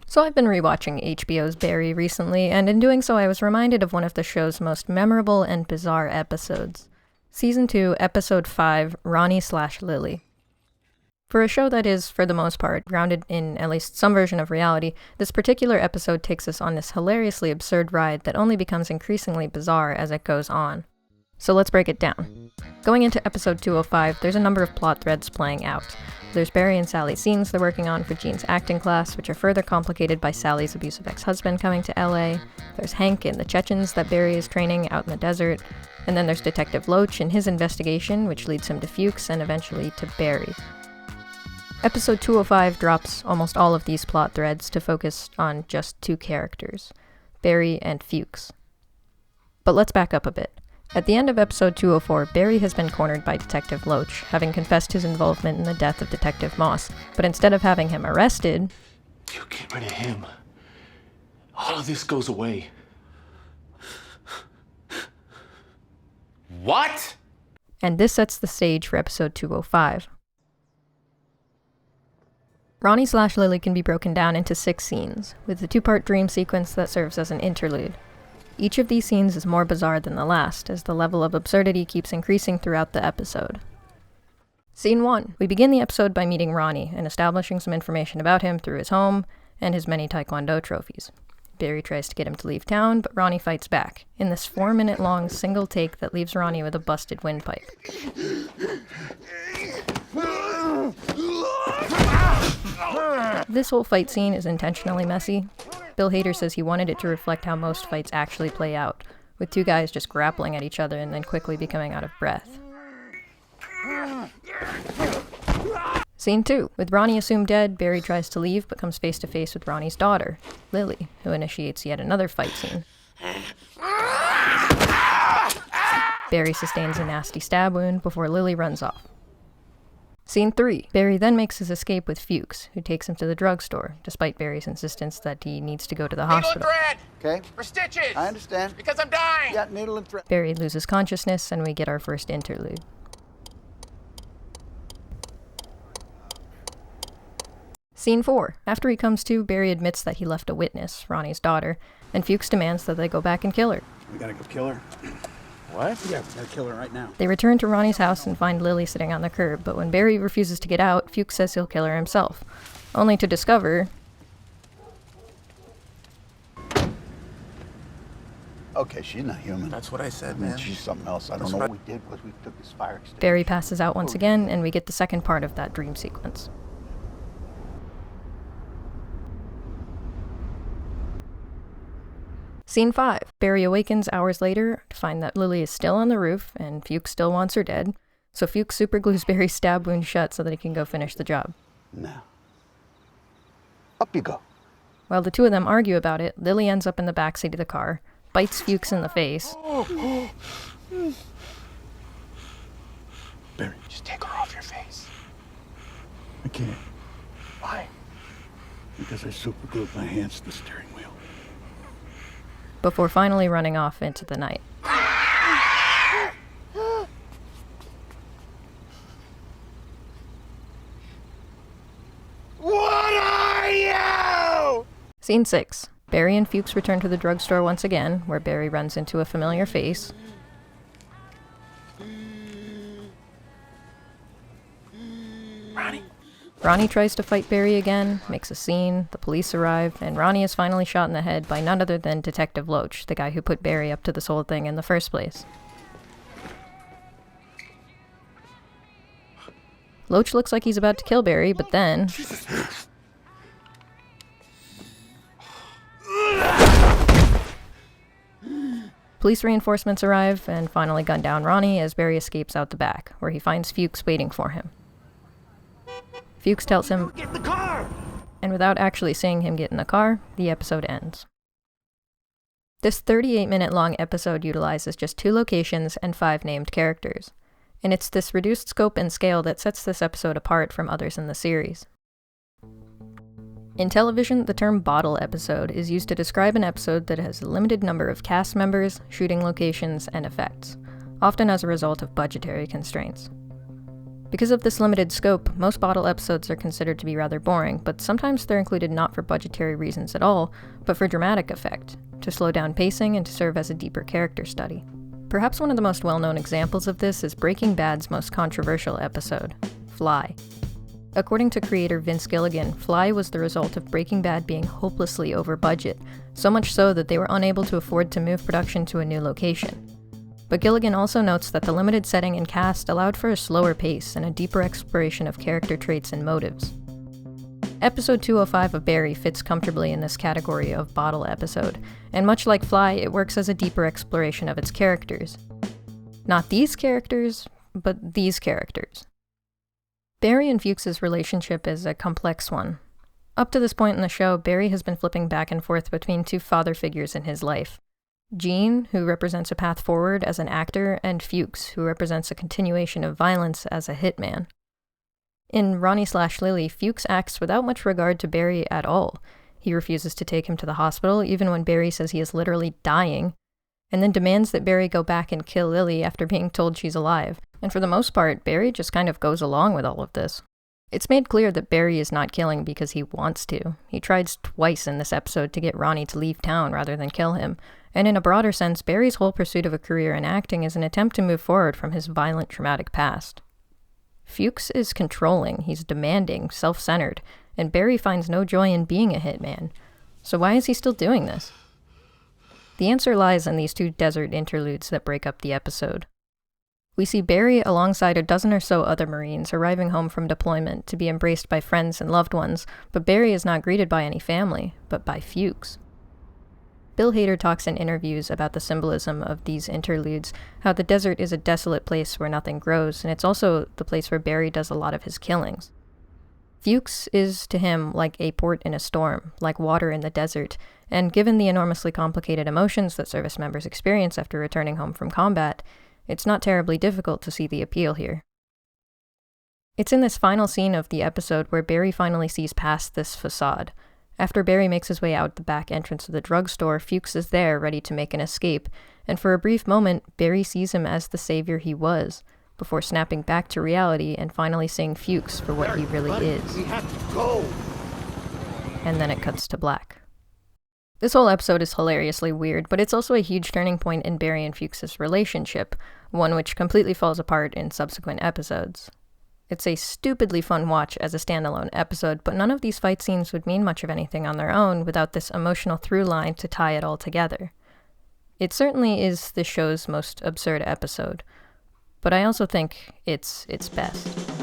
So I've been rewatching HBOs Barry recently, and in doing so I was reminded of one of the show's most memorable and bizarre episodes. Season 2, Episode 5, Ronnie/Lily. For a show that is, for the most part, grounded in at least some version of reality, this particular episode takes us on this hilariously absurd ride that only becomes increasingly bizarre as it goes on. So let's break it down. Going into episode 205, there's a number of plot threads playing out. There's Barry and Sally's scenes they're working on for Jean's acting class, which are further complicated by Sally's abusive ex-husband coming to LA. There's Hank and the Chechens that Barry is training out in the desert. And then there's Detective Loach and his investigation, which leads him to Fuches and eventually to Barry. Episode 205 drops almost all of these plot threads to focus on just two characters, Barry and Fuches. But let's back up a bit. At the end of episode 204, Barry has been cornered by Detective Loach, having confessed his involvement in the death of Detective Moss. But instead of having him arrested, if you get rid of him, all of this goes away. What? And this sets the stage for episode 205. Ronnie/Lily can be broken down into 6 scenes, with a 2-part dream sequence that serves as an interlude. Each of these scenes is more bizarre than the last, as the level of absurdity keeps increasing throughout the episode. Scene 1. We begin the episode by meeting Ronnie and establishing some information about him through his home and his many Taekwondo trophies. Barry tries to get him to leave town, but Ronnie fights back, in this 4-minute-long single take that leaves Ronnie with a busted windpipe. This whole fight scene is intentionally messy. Bill Hader says he wanted it to reflect how most fights actually play out, with 2 guys just grappling at each other and then quickly becoming out of breath. Scene 2. With Ronnie assumed dead, Barry tries to leave but comes face to face with Ronnie's daughter, Lily, who initiates yet another fight scene. Barry sustains a nasty stab wound before Lily runs off. Scene 3. Barry then makes his escape with Fuches, who takes him to the drugstore, despite Barry's insistence that he needs to go to the hospital. Needle and thread! Okay. For stitches! I understand. Because I'm dying! Yeah, needle and thread. Barry loses consciousness, and we get our first interlude. Scene 4. After he comes to, Barry admits that he left a witness, Ronnie's daughter, and Fuches demands that they go back and kill her. We gotta go kill her. What? Yeah, we gotta kill her right now. They return to Ronnie's house and find Lily sitting on the curb, but when Barry refuses to get out, Fuches says he'll kill her himself, only to discover... Okay, she's not human. That's what I said, I mean, man. she's something else. I don't know what we did was we took this fire extinguisher. Barry passes out once again, and we get the second part of that dream sequence. Scene 5. Barry awakens hours later to find that Lily is still on the roof, and Fuches still wants her dead, so Fuches superglues Barry's stab wound shut so that he can go finish the job. Now. Up you go. While the two of them argue about it, Lily ends up in the backseat of the car, bites Fuches in the face. Barry, Just take her off your face. I can't. Why? Because I superglued my hands to the steering wheel. Before finally running off into the night. What are you? Scene 6. Barry and Fuches return to the drugstore once again, where Barry runs into a familiar face. Ronnie. Ronnie tries to fight Barry again, makes a scene, the police arrive, and Ronnie is finally shot in the head by none other than Detective Loach, the guy who put Barry up to this whole thing in the first place. Loach looks like he's about to kill Barry, but then... Police reinforcements arrive and finally gun down Ronnie as Barry escapes out the back, where he finds Fuches waiting for him. Fuches tells him, Get in the car! And without actually seeing him get in the car, the episode ends. This 38-minute long episode utilizes just 2 locations and 5 named characters, and it's this reduced scope and scale that sets this episode apart from others in the series. In television, the term bottle episode is used to describe an episode that has a limited number of cast members, shooting locations, and effects, often as a result of budgetary constraints. Because of this limited scope, most bottle episodes are considered to be rather boring, but sometimes they're included not for budgetary reasons at all, but for dramatic effect, to slow down pacing and to serve as a deeper character study. Perhaps one of the most well-known examples of this is Breaking Bad's most controversial episode, Fly. According to creator Vince Gilligan, Fly was the result of Breaking Bad being hopelessly over budget, so much so that they were unable to afford to move production to a new location. But Gilligan also notes that the limited setting and cast allowed for a slower pace and a deeper exploration of character traits and motives. Episode 205 of Barry fits comfortably in this category of bottle episode, and much like Fly, it works as a deeper exploration of its characters. Not these characters, but these characters. Barry and Fuches' relationship is a complex one. Up to this point in the show, Barry has been flipping back and forth between two father figures in his life. Gene, who represents a path forward as an actor, and Fuches, who represents a continuation of violence as a hitman. In Ronnie/Lily, Fuches acts without much regard to Barry at all. He refuses to take him to the hospital, even when Barry says he is literally dying, and then demands that Barry go back and kill Lily after being told she's alive. And for the most part, Barry just kind of goes along with all of this. It's made clear that Barry is not killing because he wants to. He tries twice in this episode to get Ronnie to leave town rather than kill him. And in a broader sense, Barry's whole pursuit of a career in acting is an attempt to move forward from his violent, traumatic past. Fuches is controlling, he's demanding, self-centered, and Barry finds no joy in being a hitman. So why is he still doing this? The answer lies in these two desert interludes that break up the episode. We see Barry alongside a dozen or so other Marines arriving home from deployment to be embraced by friends and loved ones, but Barry is not greeted by any family, but by Fuches. Bill Hader talks in interviews about the symbolism of these interludes, how the desert is a desolate place where nothing grows, and it's also the place where Barry does a lot of his killings. Fuches is to him like a port in a storm, like water in the desert, and given the enormously complicated emotions that service members experience after returning home from combat, it's not terribly difficult to see the appeal here. It's in this final scene of the episode where Barry finally sees past this facade. After Barry makes his way out the back entrance of the drugstore, Fuches is there, ready to make an escape, and for a brief moment, Barry sees him as the savior he was, before snapping back to reality and finally seeing Fuches for what he really is. We have to go. And then it cuts to black. This whole episode is hilariously weird, but it's also a huge turning point in Barry and Fuches' relationship, one which completely falls apart in subsequent episodes. It's a stupidly fun watch as a standalone episode, but none of these fight scenes would mean much of anything on their own without this emotional through line to tie it all together. It certainly is the show's most absurd episode, but I also think it's its best.